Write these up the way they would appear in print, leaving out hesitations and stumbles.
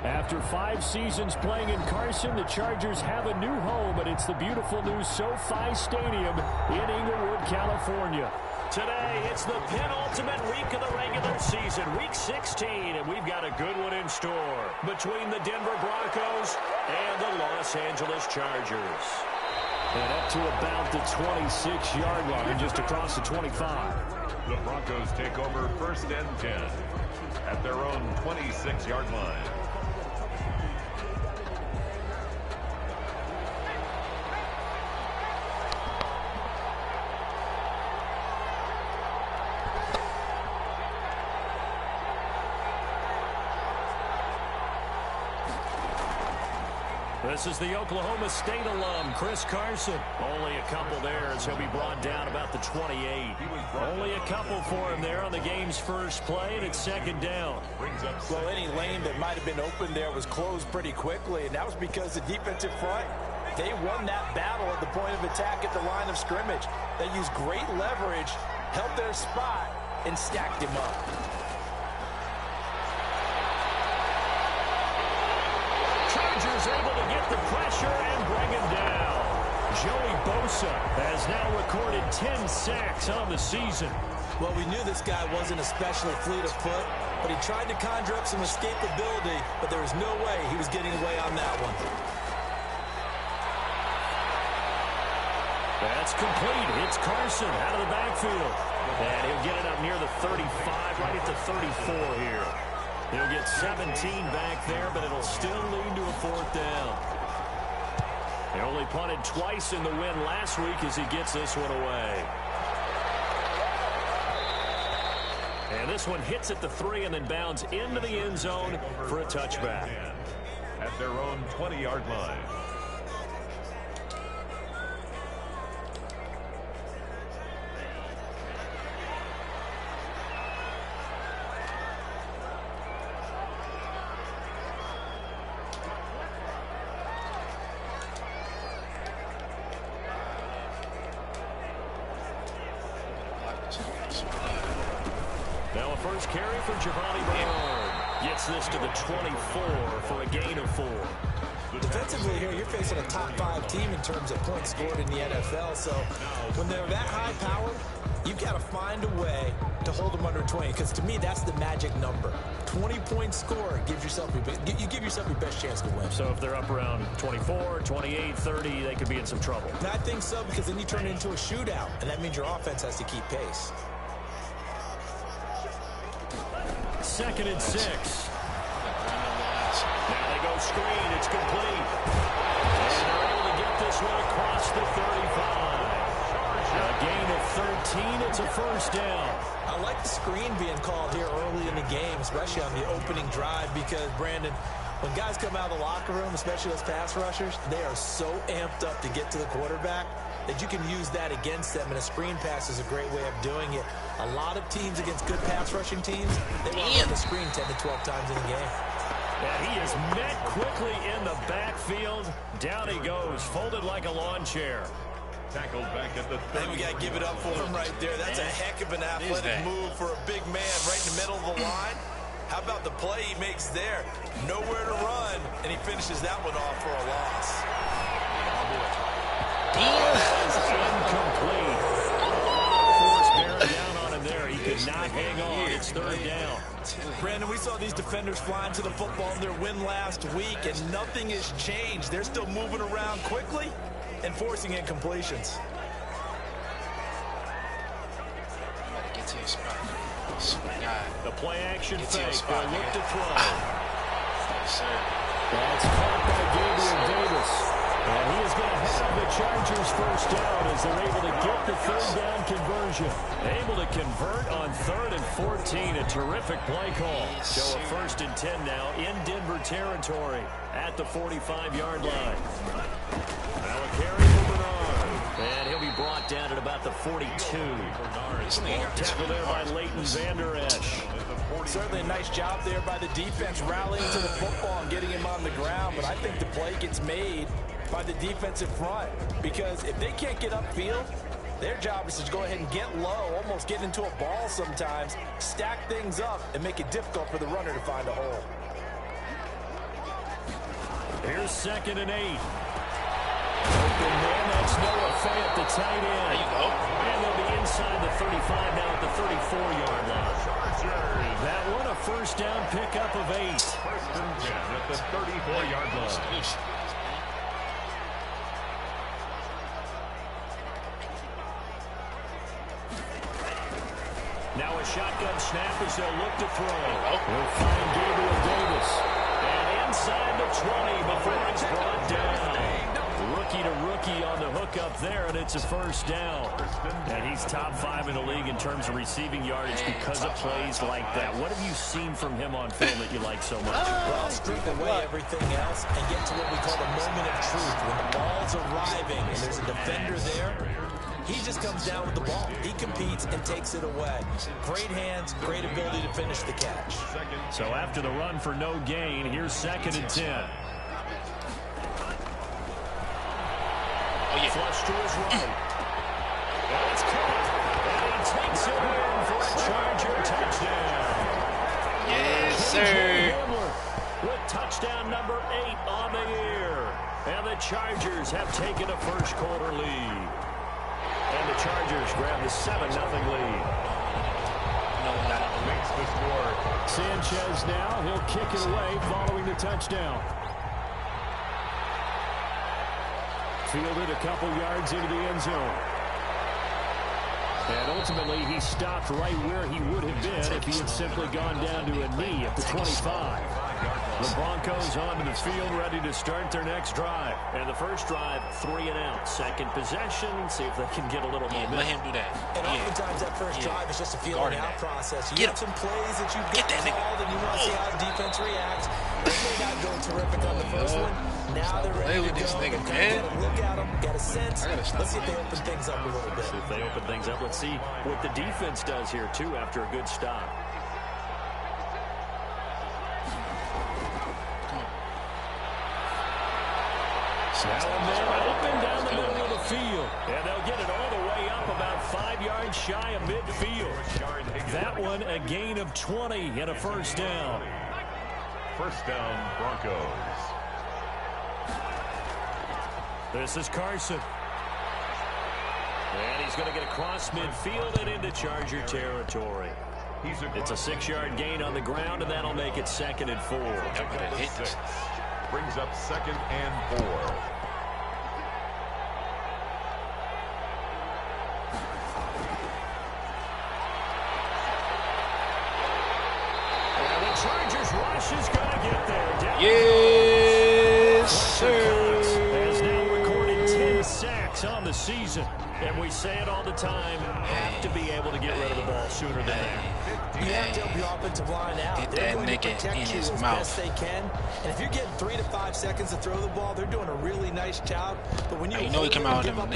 After 5 seasons playing in Carson, the Chargers have a new home, and it's the beautiful new SoFi Stadium in Inglewood, California. Today, it's the penultimate week of the regular season, week 16, and we've got a good one in store between the Denver Broncos and the Los Angeles Chargers. And up to about the 26-yard line, just across the 25. The Broncos take over 1st and 10 at their own 26-yard line. This is the Oklahoma State alum, Chris Carson. Only a couple there as he'll be brought down about the 28. Only a couple for him there on the game's first play, and it's 2nd down. Well, any lane that might have been open there was closed pretty quickly, and that was because the defensive front, they won that battle at the point of attack at the line of scrimmage. They used great leverage, held their spot, and stacked him up. Chargers able to get the pressure and bring him down. Joey Bosa has now recorded 10 sacks on the season. Well, we knew this guy wasn't especially fleet of foot, but he tried to conjure up some escapability, but there was no way he was getting away on that one. That's complete. It's Carson out of the backfield. And he'll get it up near the 35, right at the 34 here. He'll get 17 back there, but it'll still lead to a 4th down. They only punted twice in the win last week as he gets this one away. And this one hits at the 3 and then bounds into the end zone for a touchback. At their own 20-yard line. Now a first carry for Giovanni Bernard. Gets this to the 24 for a gain of 4. Defensively here, you're facing a top 5 team in terms of points scored in the NFL. So when they're that high powered, you've got to find a way to hold them under 20. Because to me, that's the magic number. 20-point score gives yourself you give yourself your best chance to win. So if they're up around 24, 28, 30, they could be in some trouble. I think so, because then you turn it into a shootout, and that means your offense has to keep pace. 2nd and 6. Now they go screen. It's complete. And they're able to get this one across the 35. A gain of 13. It's a 1st down. I like the screen being called here early in the game, especially on the opening drive, because, Brandon, when guys come out of the locker room, especially those pass rushers, they are so amped up to get to the quarterback that you can use that against them, and a screen pass is a great way of doing it. A lot of teams against good pass rushing teams, they want to run the screen 10 to 12 times in a game. And he is met quickly in the backfield. Down he goes, folded like a lawn chair. Tackled back at the 30. I think we got to give it up for him right there. That's a heck of an athletic move for a big man right in the middle of the line. How about the play he makes there? Nowhere to run, and he finishes that one off for a loss. Is incomplete. Force bearing down on him there. He could not hang on. It's 3rd down. Brandon, we saw these defenders flying to the football in their win last week, and nothing has changed. They're still moving around quickly and forcing incompletions. Get to your spot. The play action fake. They'll look to throw. Yes, sir. That's caught by Gabriel Davis. And he is going to have the Chargers 1st down as they're able to get the 3rd down conversion. Able to convert on 3rd and 14. A terrific play call. So a 1st and 10 now in Denver territory at the 45-yard line. Now a carry for Bernard. And he'll be brought down at about the 42. Tackled there by Leighton Vander Esch. Certainly a nice job there by the defense rallying to the football and getting him on the ground, but I think the play gets made by the defensive front, because if they can't get upfield, their job is to go ahead and get low, almost get into a ball sometimes, stack things up, and make it difficult for the runner to find a hole. Here's 2nd and 8. Open man, that's Noah Fant, the tight end. There you go. And they'll be inside the 35 now at the 34-yard line. That one a first down pickup of 8. 1st and 10 at the 34-yard line. Now a shotgun snap as they'll look to throw. We'll find Gabriel Davis. And inside the 20 before it's brought down. Rookie to rookie on the hook up there, and it's a first down. And he's top 5 in the league in terms of receiving yardage because of plays like that. What have you seen from him on film that you like so much? Well, strip away everything else and get to what we call the moment of truth. When the ball's arriving and there's a defender there, he just comes down with the ball. He competes and takes it away. Great hands, great ability to finish the catch. So after the run for no gain, here's 2nd and 10. Flush to his right. And it's caught. And he takes it in for a Charger touchdown. Yes, sir. With touchdown number 8 on the year. And the Chargers have taken a first quarter lead. And the Chargers grab the 7-0 lead. Makes the score. Sanchez now, he'll kick it away following the touchdown. Fielded a couple yards into the end zone. And ultimately, he stopped right where he would have been if he had simply gone down to a knee at the 25. The Broncos onto the field, ready to start their next drive. And the first drive, 3 and out. Second possession, see if they can get a little momentum. Let him do that. And oftentimes that first drive is just a feeling out process. You get some plays that you get called and you want to see how the defense reacts. They may not go terrific on the first one. Now they're ready to go. This nigga, man. Got to look at them, got a sense. Let's see if they open things up a little bit. See if they open things up. Let's see what the defense does here, too, after a good stop. Now a man open down the middle of the field. And they'll get it all the way up about 5 yards shy of midfield. That one a gain of 20 and a first down. First down, Broncos. This is Carson. And he's going to get across midfield and into Charger territory. It's a 6-yard gain on the ground, and that'll make it 2nd and 4. Brings up 2nd and 4. And the Chargers rush is going to get there. Yes, sir. Has now recorded 10 sacks on the season. And we say it all the time, have to be able to get rid of the ball sooner than that. You have to help your offensive line out. Get They're that going to nigga protect in you his as mouth. best they can. And if you're getting 3 to 5 seconds to throw the ball, they're doing a really nice job. But when you know he come out in them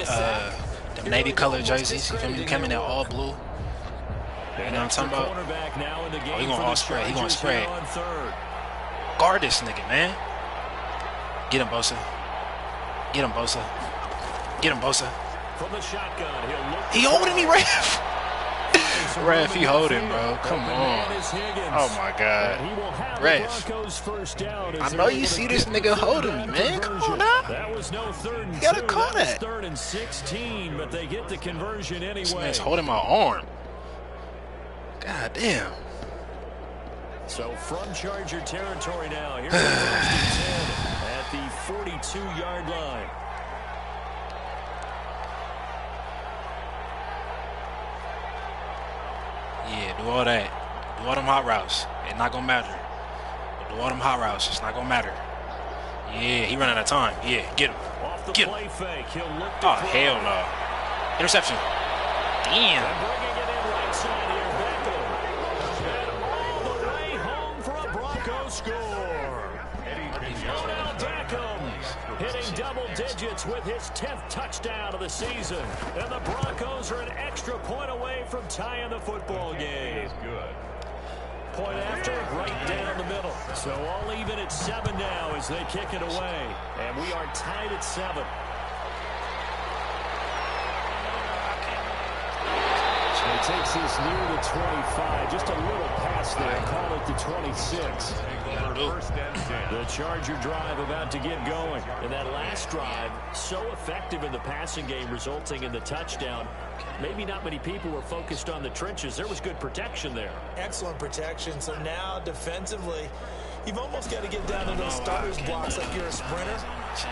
navy color jerseys. You feel me? He come in there all blue. You know what I'm talking about? Oh, he going all spread. He going spread. Guard this nigga, man. Get him, Bosa. Get him, Bosa. Get him, Bosa. From the shotgun, he holding me, ref. Ref, he holding, bro. Come on. Oh my God. Ref. I know you see this nigga holding me, man. Come on now. That was no 3rd and 2. You gotta call that. 3rd and 16, but they get the conversion anyway. This man's holding my arm. God damn. So from Charger territory now, here's the 1st and 10 at the 42-yard line. Yeah, do all that. Do all them hot routes. It's not going to matter. Do all them hot routes. It's not going to matter. Yeah, he run out of time. Yeah, get him. Off the get play him. Fake. He'll look Oh, hell no. Interception. Damn. And bringing it in right side here, Beckham. And all the way home for a Broncos score. Odell Beckham hitting double digits with his 10th touchdown of the season. And the Broncos are an extra point away from tying the football game. Good. Point after, right down the middle. So all even at 7 now as they kick it away. And we are tied at 7. It takes us near the 25. Just a little pass there. Call it the 26. The Charger drive about to get going. And that last drive, so effective in the passing game, resulting in the touchdown. Maybe not many people were focused on the trenches. There was good protection there. Excellent protection. So now defensively, you've almost got to get down to those starters blocks like you're a sprinter.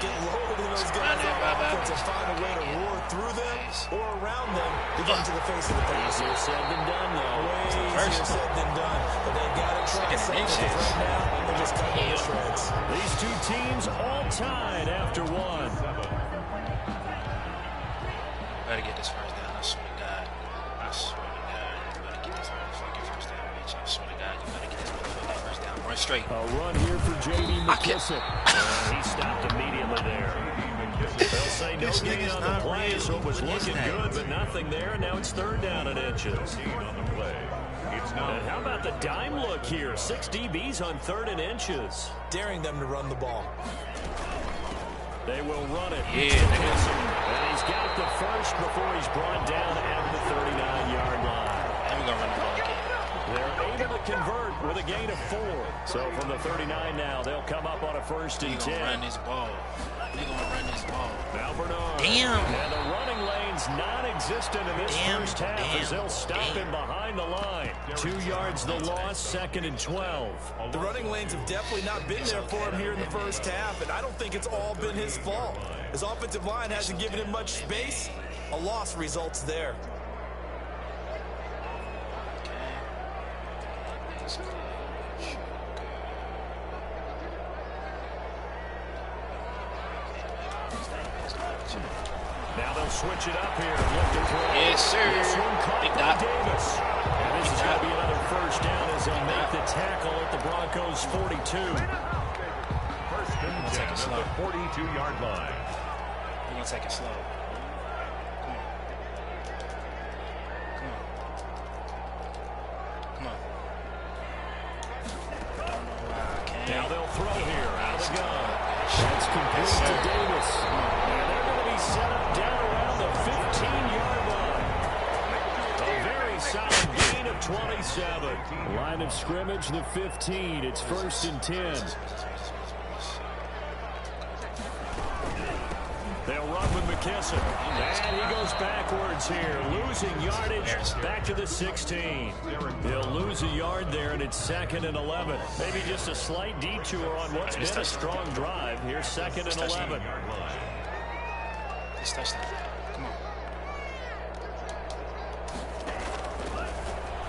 Get lower than those guys on offense and find a way to roar through them or around them to get into the face of the pass. Easier said than done, though. Way easier said than done. But they've got to try something right now. They're just cutting the shreds. These two teams all tied after one. Better get this first down. I swear to God. I swear to God. You better get this motherfucking first down, bitch. I swear to God. You better get this motherfucking first down. Run straight. A run here for J.D. McKissick. He stopped immediately there. They'll say no gain on the play, so it was looking good, but nothing there. And now it's third down and inches. And how about the dime look here? 6 DBs on third and inches. Daring them to run the ball. They will run it. Yeah, and he's got the first before he's brought down at the 39-yard line. And we're going to run the ball again. They're able to convert with a gain of 4. So from the 39 now, they'll come up on a first and 10. They're going to run this ball. They're going to run this ball. Now Bernard. Damn. And the running lane's non-existent in this first half as they'll stop him behind the line. 2 yards the loss, second and 12. The running lanes have definitely not been there for him here in the first half, and I don't think it's all been his fault. His offensive line hasn't given him much space. A loss results there. Now they'll switch it up here. Look to throw. Yes, sir. This one caught Big by dot. Davis. And this is going to be another first down as they'll make the tackle at the Broncos' 42. First and 10 at the 42-yard line. We're going to take it slow. Come on. Now they'll throw here out of the gun. That's complete to Davis. And they're going to be set up down around the 15-yard line. A very solid gain of 27. Line of scrimmage, the 15. It's first and 10. They'll run with McKissick. And he goes backwards here, losing yardage back to the 16. He'll lose a yard there, and it's second and 11. Maybe just a slight detour on what's been a strong drive. Here's second and 11. This touchdown. Come on.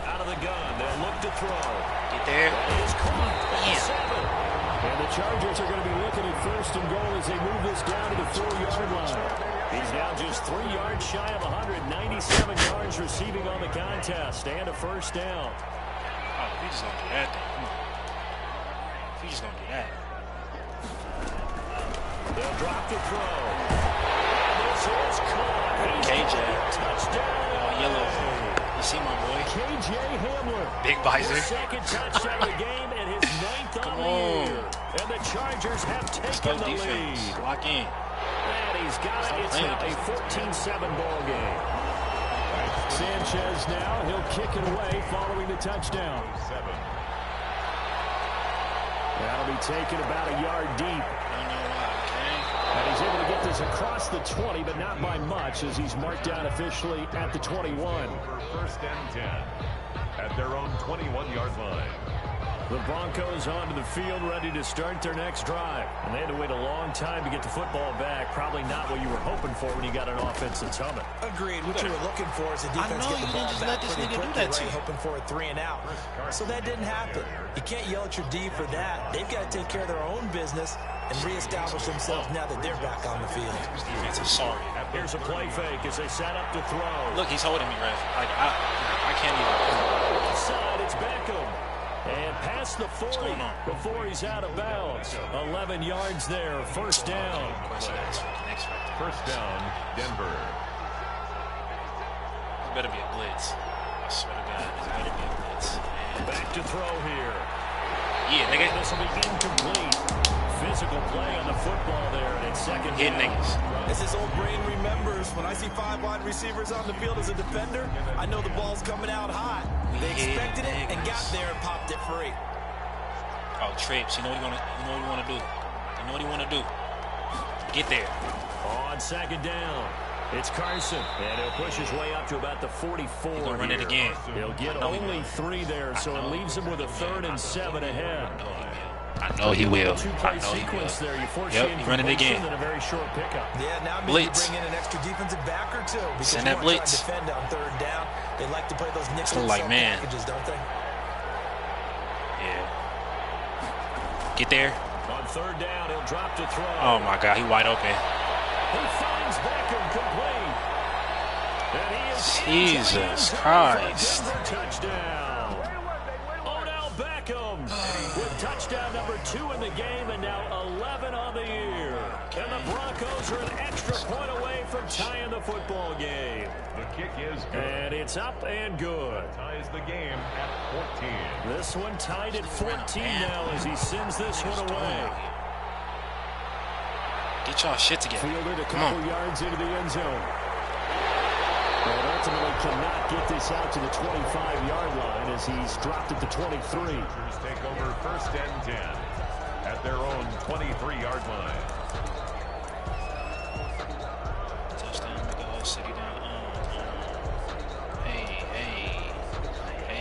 Out of the gun, they'll look to throw. Get there. That is caught at Yeah. 7. And the Chargers are going to be looking at first and goal as they move this down to the 4-yard line. He's now just 3 yards shy of 197 yards receiving on the contest and a first down. Oh, he just going to do that thing. Come on. He just going to do that. They'll drop the throw. And this is caught. KJ. Touchdown. Yellow. You see my boy? KJ Hamler. Big visor. His second touchdown of the game and his 9th on the year. And the Chargers have taken the defense. lead. Lock in. And he's got it. It's now a 14-7 ball game. Sanchez now, he'll kick it away following the touchdown. That'll be taken about a yard deep. And he's able to get this across the 20, but not by much as he's marked down officially at the 21. First and 10 at their own 21-yard line. The Broncos onto the field ready to start their next drive. And they had to wait a long time to get the football back. Probably not what you were hoping for when you got an offense that's humming. Agreed. What you were looking for is the defense get the ball back pretty quickly, hoping for a 3 and out. So that didn't happen. You can't yell at your D for that. They've got to take care of their own business and reestablish themselves now that they're back on the field. Defense is sorry. Here's a play fake as they set up to throw. Look, he's holding me, ref. I can't even. Outside, it's Beckham. And past the 40 before he's out of bounds. 11 yards there, first down. First down, Denver. It better be a blitz. I swear to God, it better be a blitz. Back to throw here. Yeah, nigga. This will be incomplete. physical play on the football there, and it's second Hit down. niggas. As his old brain remembers, when I see 5 wide receivers on the field as a defender, I know the ball's coming out hot. They expected it and got there and popped it free. Oh, trips. You know what you want to do. You know what you want to do. Get there. On second down, it's Carson, and he'll push his way up to about the 44. He's gonna run it again. He'll get only 3 there, so it leaves him with a 3rd and 7 ahead. I know he will. Two-play sequence there. You force you Yep, run it again. In a very short pickup. Yeah, now maybe Blitz. bring in an extra defensive back or two. Because Send that blitz. Defend on 3rd down. They like to play those nickel like, man. packages, don't they? Yeah. Get there. On 3rd down, he'll drop to throw. Oh my God, he wide open. He finds Beckham complete. And he is Jesus Christ. Touchdown. Odell Beckham with touchdown number 2 in the game, and now 11 on the year. And the Broncos are an extra point away from tying the football game. The kick is good. And it's up and good. Ties the game at 14. This one tied at 14 now as he sends this one away. Get y'all shit together. Fielded a Come couple on. yards into the end zone. But ultimately cannot get this out to the 25-yard line as he's dropped at the 23. Chargers take over 1st and 10 at their own 23-yard line. Touchdown, go, second down.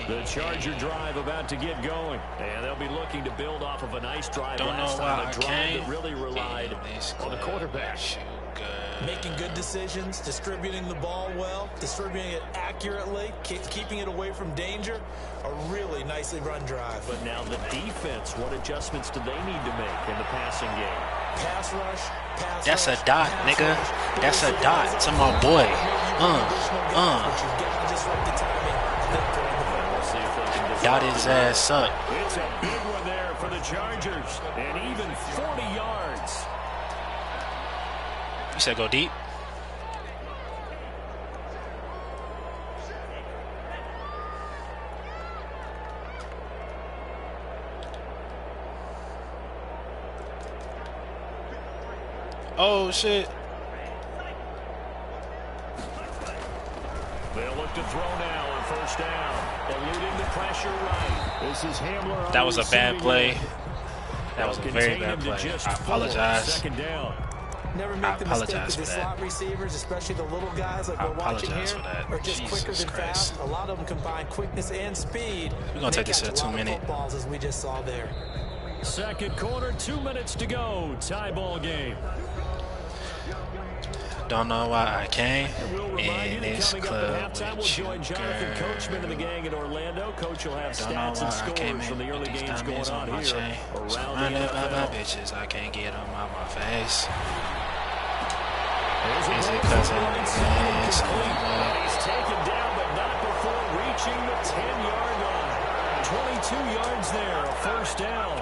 The Charger drive about to get going, and they'll be looking to build off of a nice drive last time, a drive that really relied on the quarterback. Making good decisions, distributing the ball well, distributing it accurately, keeping it away from danger. A really nicely run drive. But now the defense, what adjustments do they need to make in the passing game? Pass rush, That's a dot, nigga. That's a dot to my boy. Dot his ass up. It's a big one there for the Chargers, and even 40 yards. You said go deep? Oh, shit. They'll look to throw now on 1st down. Eluding the pressure right. This is Hamler. That was a bad play. That was a very Contain bad him to play. just I 4. apologize. 2nd down. Never I make the mistake apologize that the for that. slot receivers, especially the little guys like I we're watching apologize here, for that. are just quicker Jesus than Christ. fast. A lot of them combine quickness and speed. We're gonna take this to a 2-minute. Footballs, as we just saw there. Second quarter, 2 minutes to go. Tie ball game. Don't know why I came We'll remind you in that this coming up club at halftime, we'll with you, join Jonathan girl. Coachman and the gang in Orlando. Coach will have Don't know stats and why I came scores in from the early with these games going diamonds on my here chain. around Surrounded the by my NFL. bitches, I can't get them out my face. There's a Is it break 'cause for I'm one, the second and best? complete. And he's taken down, but not before reaching the 10-yard line. 22 yards there, a 1st down.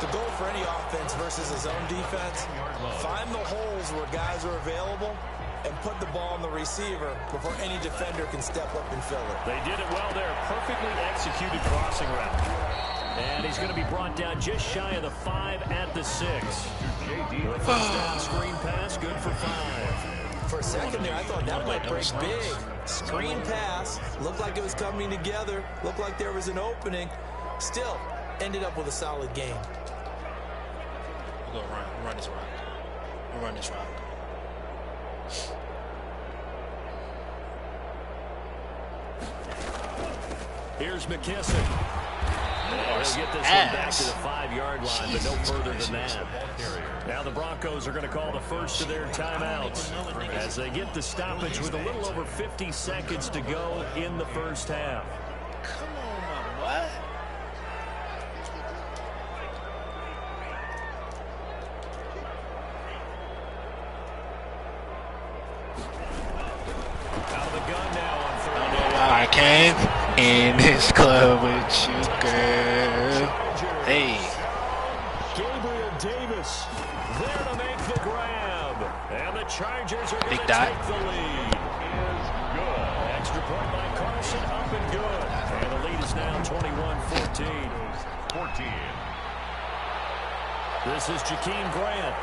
The goal for any offense versus his own defense, find the holes where guys are available and put the ball on the receiver before any defender can step up and fill it. They did it well there. Perfectly executed crossing route. And he's going to be brought down just shy of the 5 at the 6. The 1st down screen pass, good for 5. For a second there, I thought that might break big. Screen pass, looked like it was coming together, looked like there was an opening. Still, ended up with a solid game. We'll go run. We'll run this rock. We'll run this rock. Here's McKissick. They'll get this one back to the 5-yard line, but no further than that. Now the Broncos are going to call the first of their timeouts as they get the stoppage with a little over 50 seconds to go in the 1st half. Come on, my what? Out of the gun now on 3rd Don't know down. why I came in this club with you, girl. Hey. Gabriel Davis there to make the grab. And the Chargers are going to dot. take the lead. Is good. Extra point by Carson, up and good. And the lead is now 21-14. 14. This is Jakeem Grant.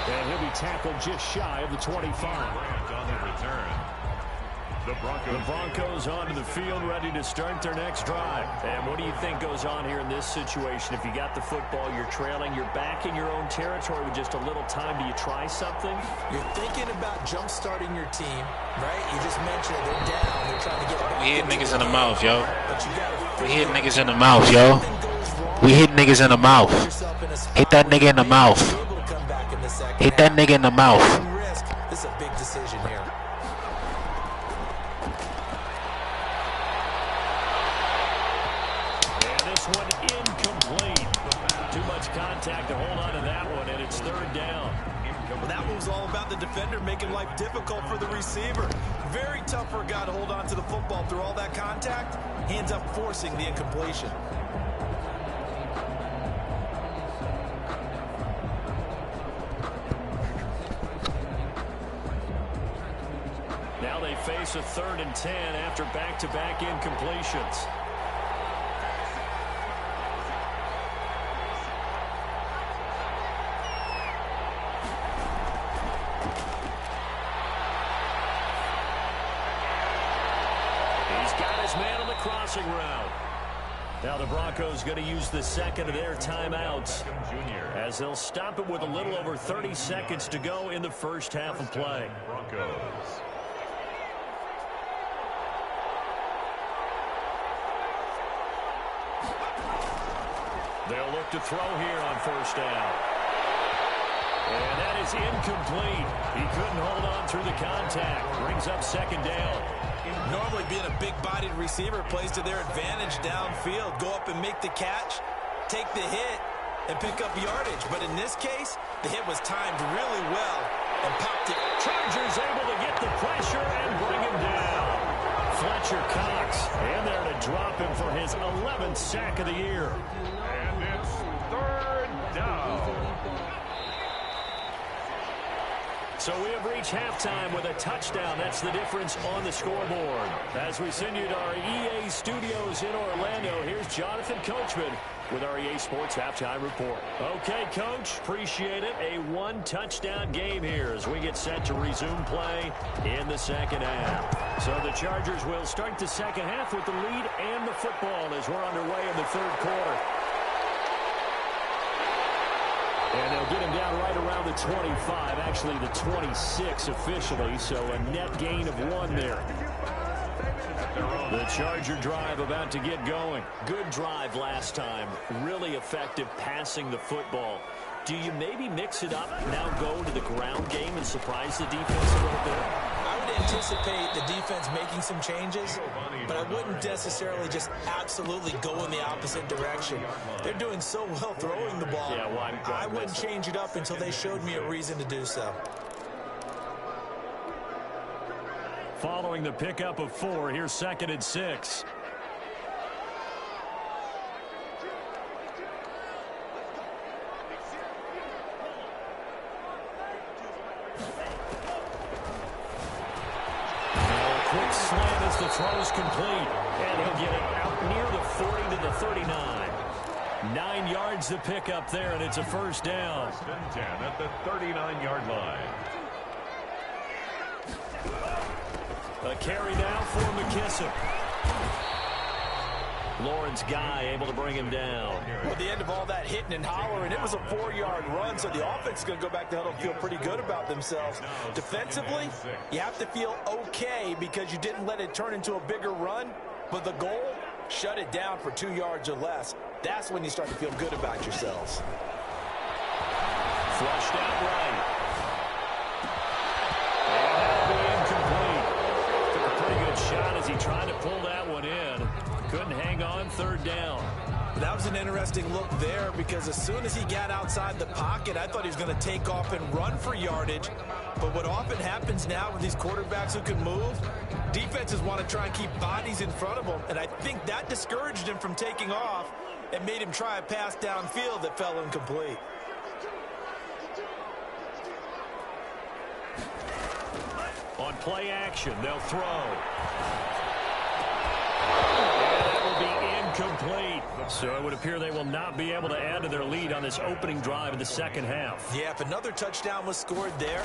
And he'll be tackled just shy of the 25. Grant on the return. The Broncos onto the field, ready to start their next drive. And what do you think goes on here in this situation? If you got the football, you're trailing, you're back in your own territory with just a little time. Do you try something? You're thinking about jump-starting your team, right? You just mentioned it. They're down. They're trying to get back. We hit niggas in the mouth, yo. But you gotta We hit niggas in the mouth, yo. We hit niggas in the mouth. Hit that nigga in the mouth. Hit that nigga in the mouth. This is a big decision here. One incomplete. Too much contact to hold on to that one, and it's third down. Well, that move's all about the defender making life difficult for the receiver. Very tough for a guy to hold on to the football through all that contact. He ends up forcing the incompletion. Now they face a 3rd and 10 after back-to-back incompletions. Man on the crossing route. Now the Broncos going to use the second of their timeouts as they'll stop it with a little over 30 seconds to go in the first half of play. Broncos. They'll look to throw here on first down. And that is incomplete. He couldn't hold on through the contact. Brings up second down. Normally being a big-bodied receiver plays to their advantage downfield. Go up and make the catch, take the hit, and pick up yardage. But in this case, the hit was timed really well and popped it. Chargers able to get the pressure and bring him down. Fletcher Cox in there to drop him for his 11th sack of the year. And it's third down. So we have reached halftime with a touchdown. That's the difference on the scoreboard. As we send you to our EA studios in Orlando, here's Jonathan Coachman with our EA Sports Halftime Report. Okay, Coach, appreciate it. A one-touchdown game here as we get set to resume play in the second half. So the Chargers will start the second half with the lead and the football as we're underway in the third quarter. And they'll get him down right around the 25, actually the 26 officially, so a net gain of 1 there. The Charger drive about to get going. Good drive last time. Really effective passing the football. Do you maybe mix it up, now go to the ground game and surprise the defense a little bit? I would anticipate the defense making some changes, but I wouldn't necessarily just absolutely go in the opposite direction. They're doing so well throwing the ball. Yeah, well, I wouldn't change it up until they showed me a reason to do so. Following the pickup of 4, here's 2nd and 6. Quick slant as the throw's complete. And he'll get it out near the 40 to the 39. 9 yards to pick up there, and it's a first down. 10 at the 39-yard line. A carry now for McKissick. Lawrence Guy able to bring him down. Well, at the end of all that hitting and hollering, it was a 4-yard run, so the offense is going to go back to huddle and feel pretty good about themselves. Defensively, you have to feel okay because you didn't let it turn into a bigger run, but the goal, shut it down for 2 yards or less. That's when you start to feel good about yourselves. Flushed out right. And that'll be incomplete. Took a pretty good shot as he tried to pull that one in. Couldn't hang on, third down. That was an interesting look there because as soon as he got outside the pocket, I thought he was going to take off and run for yardage. But what often happens now with these quarterbacks who can move, defenses want to try and keep bodies in front of them. And I think that discouraged him from taking off and made him try a pass downfield that fell incomplete. On play action, they'll throw. Incomplete. So it would appear they will not be able to add to their lead on this opening drive in the second half. Yeah, if another touchdown was scored there,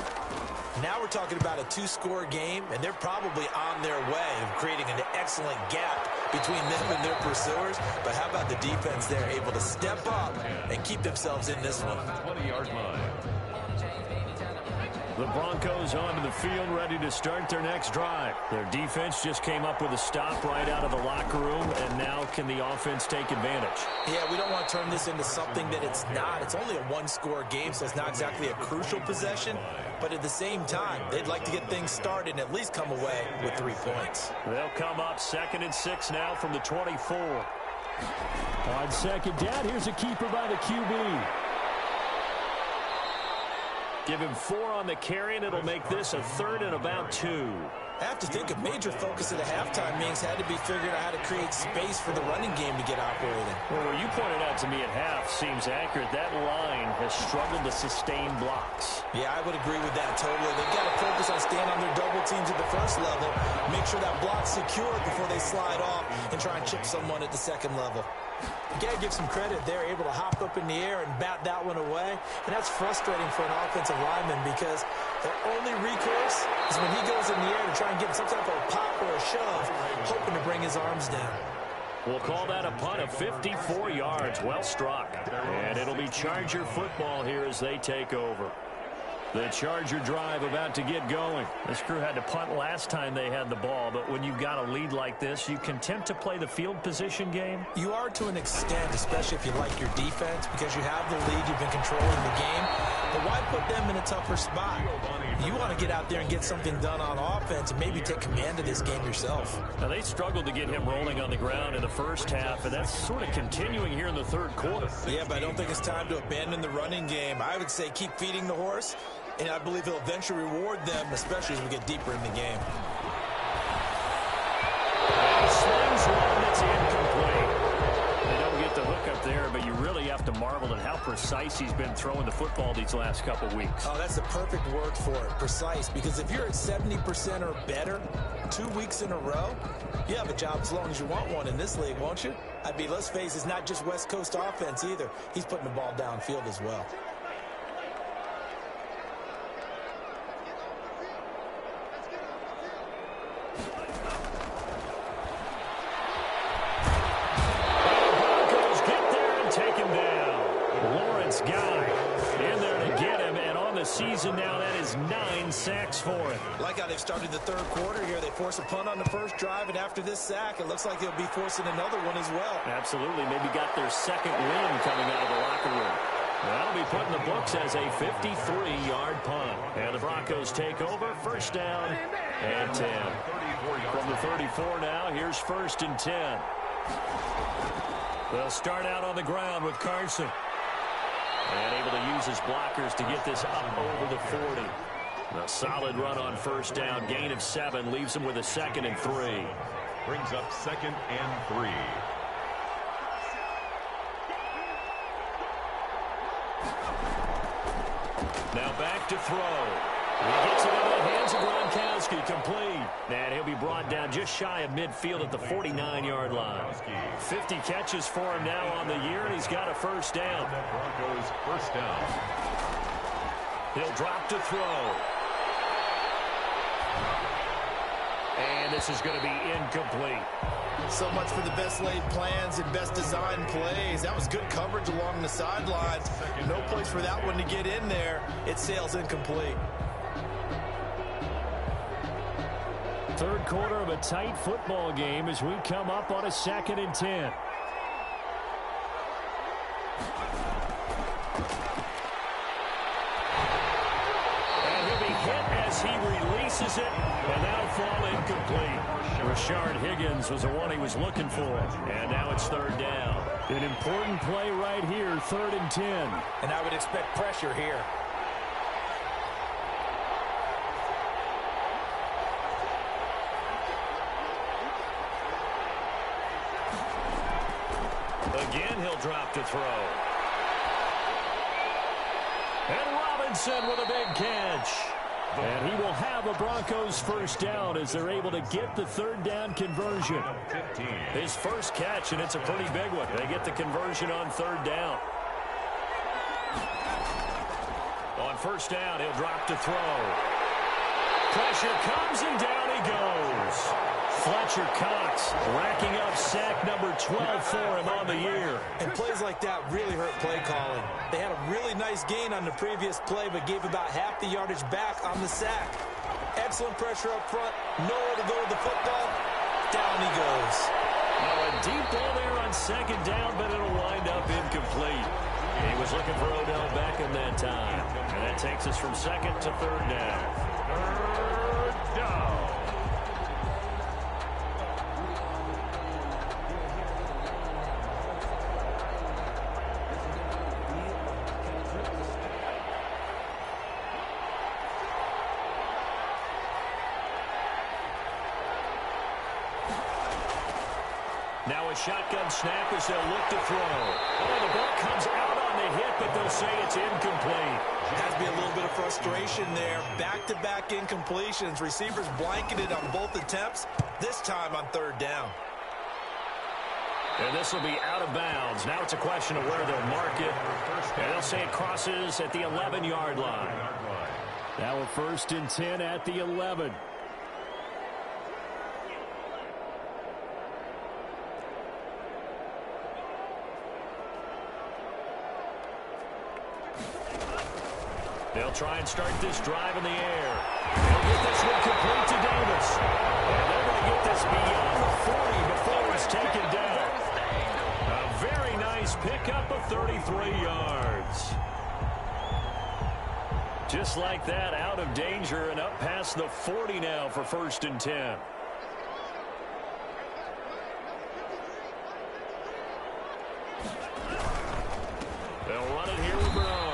now we're talking about a two-score game, and they're probably on their way of creating an excellent gap between them and their pursuers. But how about the defense there, able to step up and keep themselves in this one? 20-yard line. The Broncos onto the field, ready to start their next drive. Their defense just came up with a stop right out of the locker room, and now can the offense take advantage? Yeah, we don't want to turn this into something that it's not. It's only a one-score game, so it's not exactly a crucial possession. But at the same time, they'd like to get things started and at least come away with 3 points. They'll come up 2nd and 6 now from the 24. On second down, here's a keeper by the QB. Give him 4 on the carry, and it'll make this a 3rd and about 2. I have to think a major focus at the halftime meetings had to be figuring out how to create space for the running game to get operating. Well, what you pointed out to me at half seems accurate. That line has struggled to sustain blocks. Yeah, I would agree with that totally. They've got to focus on staying on their double teams at the first level, make sure that block's secured before they slide off and try and chip someone at the second level. You got to give some credit. They're able to hop up in the air and bat that one away. And that's frustrating for an offensive lineman because their only recourse is when he goes in the air to try and get some type of a pop or a shove, hoping to bring his arms down. We'll call that a punt of 54 yards. Well struck. And it'll be Charger football here as they take over. The Charger drive about to get going. This crew had to punt last time they had the ball, but when you've got a lead like this, you content to play the field position game? You are to an extent, especially if you like your defense, because you have the lead, you've been controlling the game. But why put them in a tougher spot? You want to get out there and get something done on offense and maybe take command of this game yourself. Now, they struggled to get him rolling on the ground in the first half, and that's sort of continuing here in the third quarter. Yeah, but I don't think it's time to abandon the running game. I would say keep feeding the horse, and I believe he'll eventually reward them, especially as we get deeper in the game. And slings one that's incomplete. They don't get the hook up there, but you really have to marvel at how precise he's been throwing the football these last couple weeks. Oh, that's the perfect word for it, precise, because if you're at 70% or better 2 weeks in a row, you have a job as long as you want one in this league, won't you? I mean, let's face it, it's not just West Coast offense either. He's putting the ball downfield as well. Season now, that is 9 sacks for him. Like how they've started the third quarter here. They force a punt on the first drive, and after this sack, it looks like they'll be forcing another one as well. Absolutely. Maybe got their second win coming out of the locker room. That'll be put in the books as a 53-yard punt. And the Broncos take over. First down and 10. From the 34 now, here's 1st and 10. They'll start out on the ground with Carson. And able to use his blockers to get this up over the 40. A solid run on first down. Gain of 7 leaves him with a 2nd and 3. Brings up 2nd and 3. Now back to throw. He gets it into the hands of Gronkowski, complete. And he'll be brought down just shy of midfield at the 49-yard line. 50 catches for him now on the year, and he's got a first down. Broncos first down. He'll drop to throw. And this is going to be incomplete. So much for the best laid plans and best designed plays. That was good coverage along the sidelines. No place for that one to get in there. It sails incomplete. Third quarter of a tight football game as we come up on a 2nd and 10. And he'll be hit as he releases it, and that'll fall incomplete. Rashard Higgins was the one he was looking for, and now it's 3rd down. An important play right here, 3rd and 10. And I would expect pressure here. Again, he'll drop to throw. And Robinson with a big catch. And he will have a Broncos first down as they're able to get the third down conversion. His first catch, and it's a pretty big one. They get the conversion on third down. On first down, he'll drop to throw. Pressure comes, and down he goes. Fletcher Cox racking up sack number 12 for him on the year. And plays like that really hurt play calling. They had a really nice gain on the previous play, but gave about half the yardage back on the sack. Excellent pressure up front. Nowhere to go with the football. Down he goes. Now a deep ball there on second down, but it'll wind up incomplete. He was looking for Odell Beckham that time. And that takes us from second to third down. Third down. Now a shotgun snap as they'll look to throw. Oh, the ball comes out on the hit, but they'll say it's incomplete. Has to be a little bit of frustration there. Back-to-back incompletions. Receivers blanketed on both attempts, this time on third down. And this will be out of bounds. Now it's a question of where they'll mark it. And they'll say it crosses at the 11-yard line. Now a 1st and 10 at the 11. They'll try and start this drive in the air. They'll get this one complete to Davis. And they're going to get this beyond the 40 before it's taken down. A very nice pickup of 33 yards. Just like that, out of danger and up past the 40 now for 1st and 10. They'll run it here with Bernard.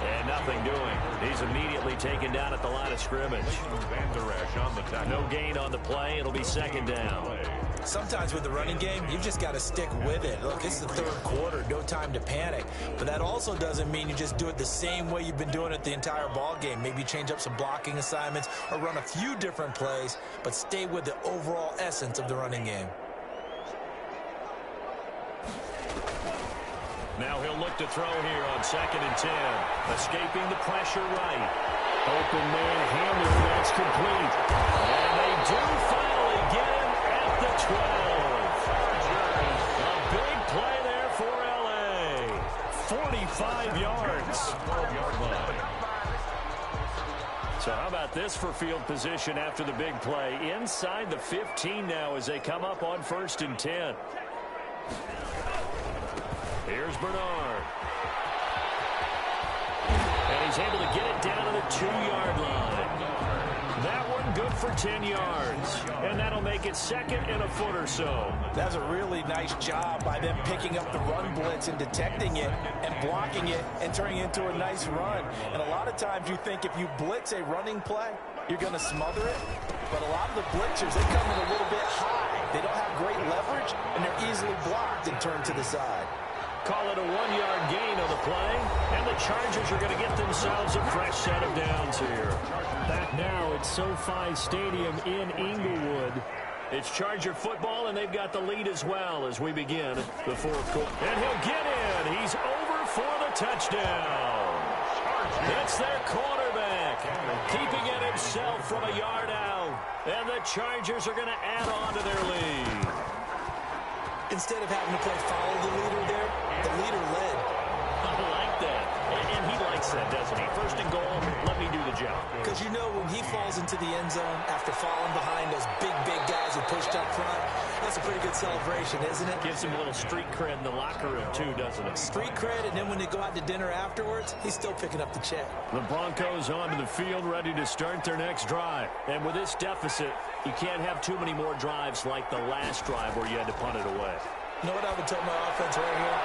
And nothing doing. He's immediately taken down at the line of scrimmage. No gain on the play. It'll be 2nd down. Sometimes with the running game, you just got to stick with it. Look, it's the 3rd quarter. No time to panic. But that also doesn't mean you just do it the same way you've been doing it the entire ball game. Maybe change up some blocking assignments or run a few different plays, but stay with the overall essence of the running game. Now he'll look to throw here on 2nd and 10. Escaping the pressure right. Open man handle. That's complete. And they do finally get him at the 12. A big play there for L.A. 45 yards. So how about this for field position after the big play? Inside the 15 now as they come up on 1st and 10. Here's Bernard. And he's able to get it down to the 2-yard line. That one good for 10 yards. And that'll make it 2nd and a foot or so. That's a really nice job by them picking up the run blitz and detecting it and blocking it and turning it into a nice run. And a lot of times you think if you blitz a running play, you're going to smother it. But a lot of the blitzers, they come in a little bit high. They don't have great leverage, and they're easily blocked and turned to the side. Call it a 1-yard gain on the play, and the Chargers are going to get themselves a fresh set of downs here. Back now at SoFi Stadium in Inglewood. It's Charger football, and they've got the lead as well as we begin the 4th quarter. And he'll get in. He's over for the touchdown. That's their quarterback, keeping it himself from a yard out. And the Chargers are going to add on to their lead. Instead of having to play follow the leader there, the leader led. I like that. And he likes that, doesn't he? 1st and goal, let me do the job. Because you know when he falls into the end zone after falling behind those big guys who pushed up front, that's a pretty good celebration, isn't it? Gives him a little street cred in the locker room, too, doesn't it? Street cred, and then when they go out to dinner afterwards, he's still picking up the check. The Broncos onto the field, ready to start their next drive. And with this deficit, you can't have too many more drives like the last drive where you had to punt it away. You know what I would tell my offense right here?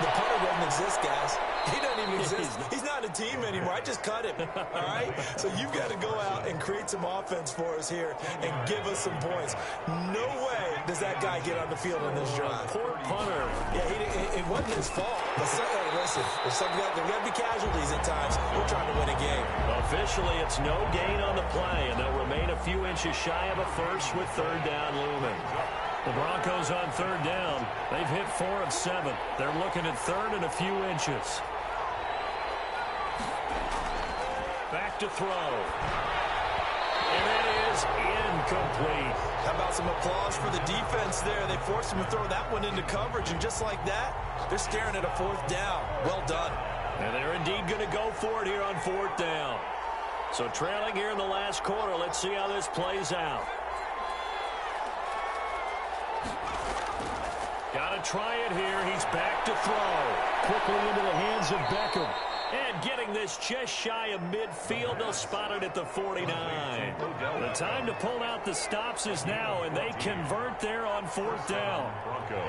The punter doesn't exist, guys. He doesn't even exist. He's not a team anymore. I just cut him, all right? So you've got to go out and create some offense for us here and give us some points. No way does that guy get on the field on this drive. Poor punter. Yeah, it wasn't his fault. But hey, listen, there's got to be casualties at times. We're trying to win a game. Officially, it's no gain on the play, and they'll remain a few inches shy of a first with third down looming. The Broncos on third down. They've hit 4 of 7. They're looking at third and a few inches. Back to throw. And it is incomplete. How about some applause for the defense there? They forced him to throw that one into coverage, and just like that, they're staring at a fourth down. Well done. And they're indeed going to go for it here on fourth down. So trailing here in the last quarter. Let's see how this plays out. Got to try it here. He's back to throw. Quickly into the hands of Beckham. And getting this just shy of midfield. They'll spot it at the 49. The time to pull out the stops is now, and they convert there on fourth down. Broncos.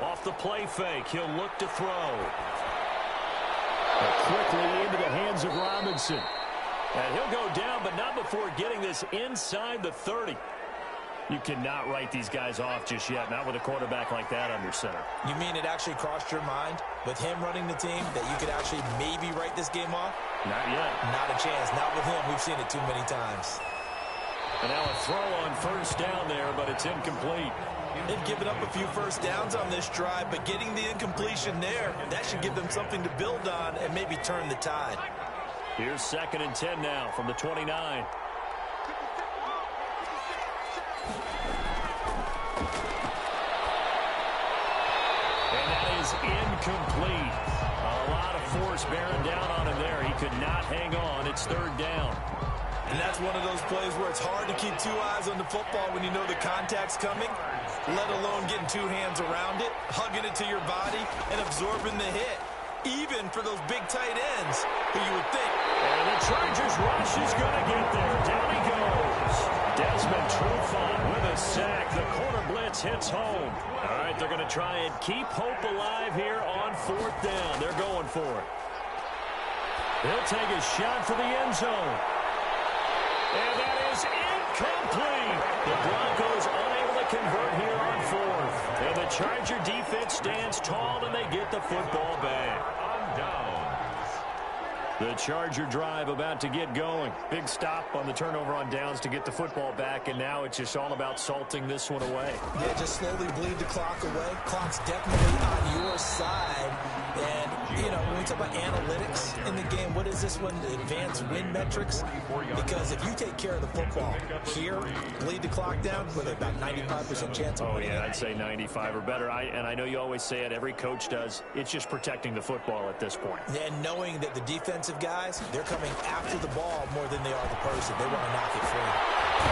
Off the play fake, he'll look to throw. Quickly into the hands of Robinson. And he'll go down, but not before getting this inside the 30. You cannot write these guys off just yet, not with a quarterback like that under center. You mean it actually crossed your mind with him running the team that you could actually maybe write this game off? Not yet. Not a chance. Not with him. We've seen it too many times. And now a throw on first down there, but it's incomplete. They've given up a few first downs on this drive, but getting the incompletion there, that should give them something to build on and maybe turn the tide. Here's 2nd and 10 now from the 29. And that is incomplete. A lot of force bearing down on him there. He could not hang on. It's third down. And that's one of those plays where it's hard to keep 2 eyes on the football when you know the contact's coming, let alone getting 2 hands around it, hugging it to your body, and absorbing the hit. Even for those big tight ends who you would think. And the Chargers rush is going to get there. Down he goes. Desmond Trufant with a sack. The corner blitz hits home. All right, they're going to try and keep hope alive here on fourth down. They're going for it. He'll take a shot for the end zone. And that is incomplete. The Broncos unable to convert here on fourth. And the Charger defense stands tall, and they get the football back. On downs. The Charger drive about to get going. Big stop on the turnover on downs to get the football back, and now it's just all about salting this one away. Yeah, just slowly bleed the clock away. Clock's definitely on your side. And, you know, when we talk about analytics in the game, what is this one? Advanced win metrics? Because if you take care of the football here, bleed the clock down, with about 95% chance of winning. Oh, yeah, I'd say 95 or better. And I know you always say it, every coach does. It's just protecting the football at this point. And knowing that the defensive guys, they're coming after the ball more than they are the person. They want to knock it free.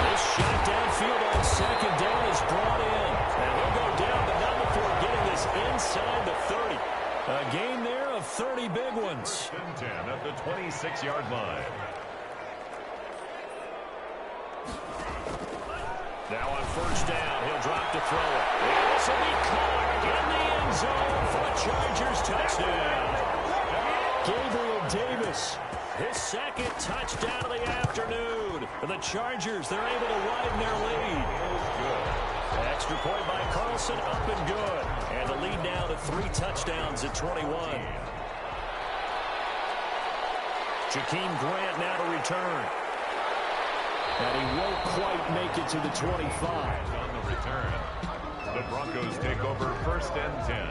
This shot downfield on second down is brought in. And he'll go down, but not before getting this inside the 30. A gain there of 30 big ones. 10 at the 26-yard line. Now on first down, he'll drop to throw it. And this will be caught in the end zone for a Chargers touchdown. Gabriel Davis, his second touchdown of the afternoon. And the Chargers, they're able to widen their lead. Extra point by Carlson, up and good. And the lead now to 3 touchdowns at 21. Jakeem Grant now to return. And he won't quite make it to the 25. On the return, the Broncos take over 1st and 10.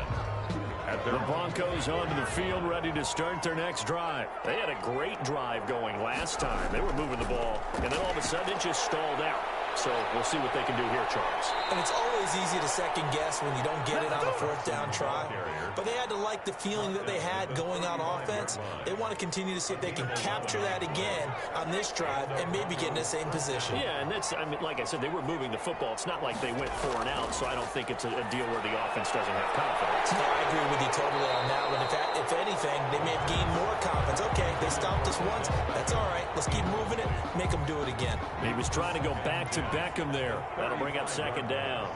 The Broncos onto the field, ready to start their next drive. They had a great drive going last time. They were moving the ball, and then all of a sudden it just stalled out. So we'll see what they can do here, Charles. And it's always easy to second guess when you don't get it on a fourth down try. But they had to like the feeling that they had going on offense. They want to continue to see if they can capture that again on this drive and maybe get in the same position. Yeah, and that's, I mean, like I said, they were moving the football. It's not like they went 4 and out, so I don't think it's a deal where the offense doesn't have confidence. No, I agree with you totally on that one. If anything, they may have gained more confidence. Okay, they stopped us once. That's all right. Let's keep moving it. Make them do it again. He was trying to go back to Beckham there. That'll bring up second down.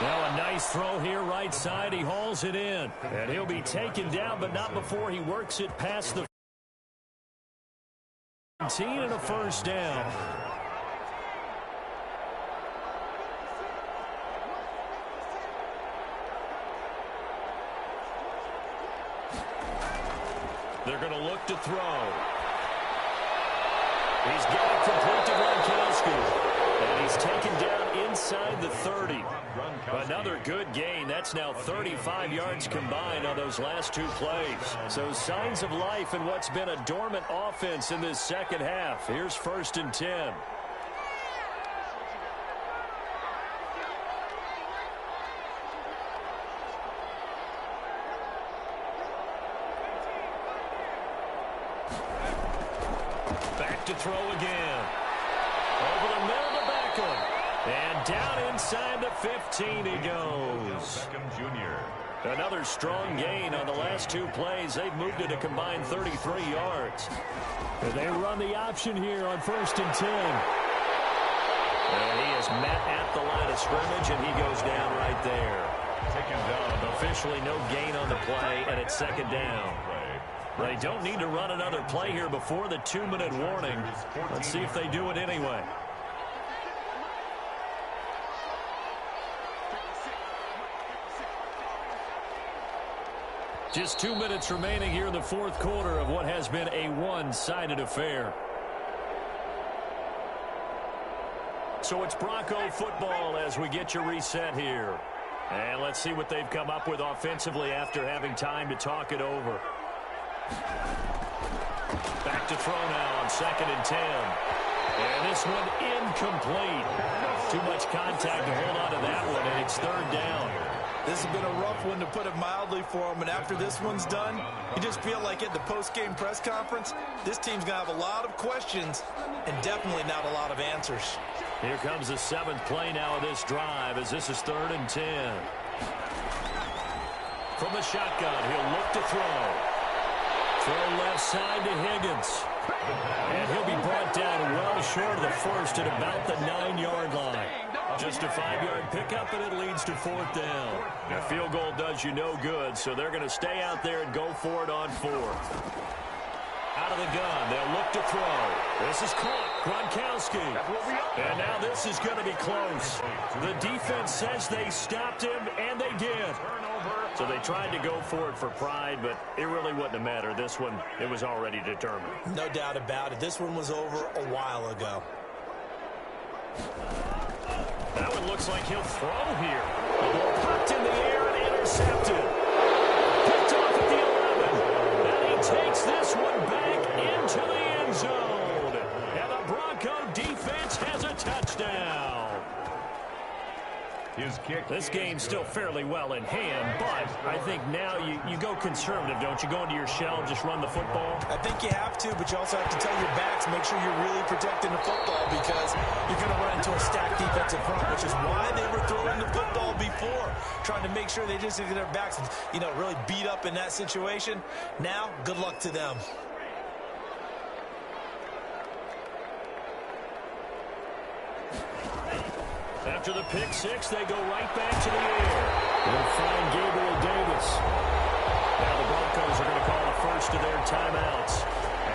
Now a nice throw here right side. He hauls it in. And he'll be taken down, but not before he works it past the 17 and a first down. They're going to look to throw. He's got it complete to Gronkowski. And he's taken down inside the 30. Another good gain. That's now 35 yards combined on those last two plays. So signs of life in what's been a dormant offense in this second half. Here's 1st and 10. Back to throw again. Over the middle to Beckham. And down inside the 15 he goes. Beckham Jr. Another strong gain on the last two plays. They've moved it a combined 33 yards. And they run the option here on 1st and 10. And he is met at the line of scrimmage, and he goes down right there. Taken down. Officially no gain on the play, and it's second down. They don't need to run another play here before the 2-minute warning. Let's see if they do it anyway. Just 2 minutes remaining here in the fourth quarter of what has been a one-sided affair. So it's Bronco football as we get you reset here. And let's see what they've come up with offensively after having time to talk it over. Back to throw now on 2nd and 10. And this one incomplete. Too much contact to hold on to that one, and it's 3rd down. This has been a rough one, to put it mildly, for him. And after this one's done, you just feel like at the post-game press conference, this team's going to have a lot of questions and definitely not a lot of answers. Here comes the 7th play now of this drive, as this is 3rd and 10. From the shotgun, he'll look to throw. Throw left side to Higgins. And he'll be brought down well short of the first at about the 9-yard line. Just a 5-yard pickup, and it leads to 4th down. A field goal does you no good, so they're going to stay out there and go for it on 4th. Out of the gun, they'll look to throw. This is caught. Gronkowski. And now this is going to be close. The defense says they stopped him, and they did. So they tried to go for it for pride, but it really wouldn't have mattered. This one, it was already determined. No doubt about it. This one was over a while ago. That one looks like he'll throw here. The ball popped in the air and intercepted. Picked off at the 11. And he takes this one back into the end zone. And the Bronco defense has a touchdown. His kick. This game's still fairly well in hand, but I think now you go conservative, don't you? Go into your shell, just run the football. I think you have to, but you also have to tell your backs, make sure you're really protecting the football, because you're going to run into a stacked defensive front, which is why they were throwing the football before, trying to make sure they just get their backs, really beat up in that situation. Now, good luck to them. After the pick six, they go right back to the air. They'll find Gabriel Davis. Now the Broncos are going to call the first of their timeouts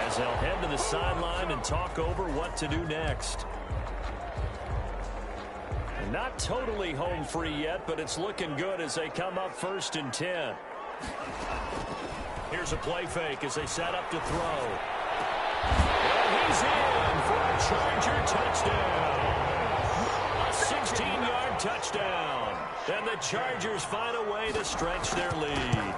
as they'll head to the sideline and talk over what to do next. Not totally home free yet, but it's looking good as they come up 1st and 10. Here's a play fake as they set up to throw. And he's in for a Charger touchdown. 16-yard touchdown. And the Chargers find a way to stretch their lead.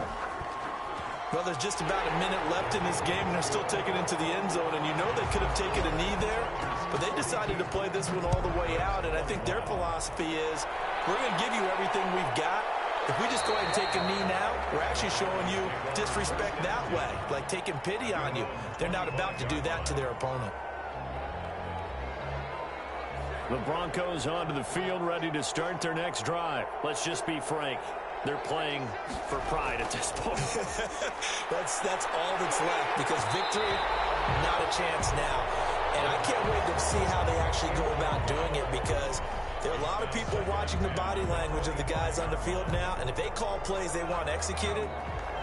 Well, there's just about a minute left in this game, and they're still taking it into the end zone. And you know they could have taken a knee there, but they decided to play this one all the way out. And I think their philosophy is, we're going to give you everything we've got. If we just go ahead and take a knee now, we're actually showing you disrespect that way, like taking pity on you. They're not about to do that to their opponent. The Broncos onto the field, ready to start their next drive. Let's just be frank. They're playing for pride at this point. that's all that's left, because victory, not a chance now. And I can't wait to see how they actually go about doing it, because there are a lot of people watching the body language of the guys on the field now, and if they call plays they want executed,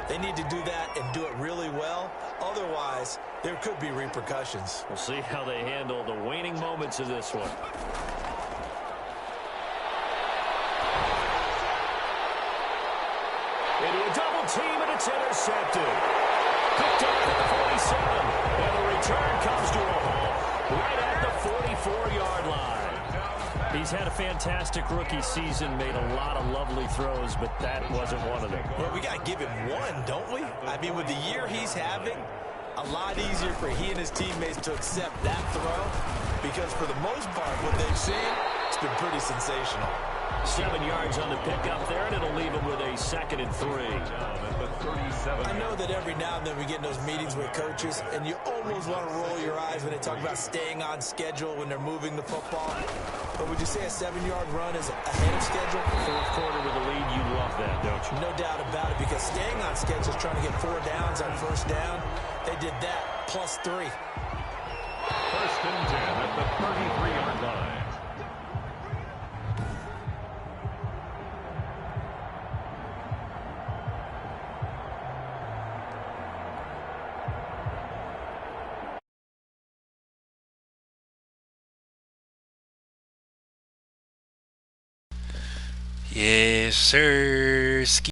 they need to do that and do it really well. Otherwise, there could be repercussions. We'll see how they handle the waning moments of this one. Into a double team, and it's intercepted. Picked off at the 47, and the return comes to a halt right at the 44-yard line. He's had a fantastic rookie season, made a lot of lovely throws, but that wasn't one of them. Well, we got to give him one, don't we? I mean, with the year he's having, a lot easier for he and his teammates to accept that throw, because for the most part, what they've seen, it's been pretty sensational. 7 yards on the pickup there, and it'll leave him with a 2nd and 3. I know that every now and then we get in those meetings with coaches, and you almost want to roll your eyes when they talk about staying on schedule when they're moving the football. But would you say a 7-yard run is ahead of schedule? Fourth quarter with a lead, you love that, don't you? No doubt about it, because staying on schedule is trying to get 4 downs on first down. They did that, plus 3. First and 10 at the 33-yard line. Yes, sir.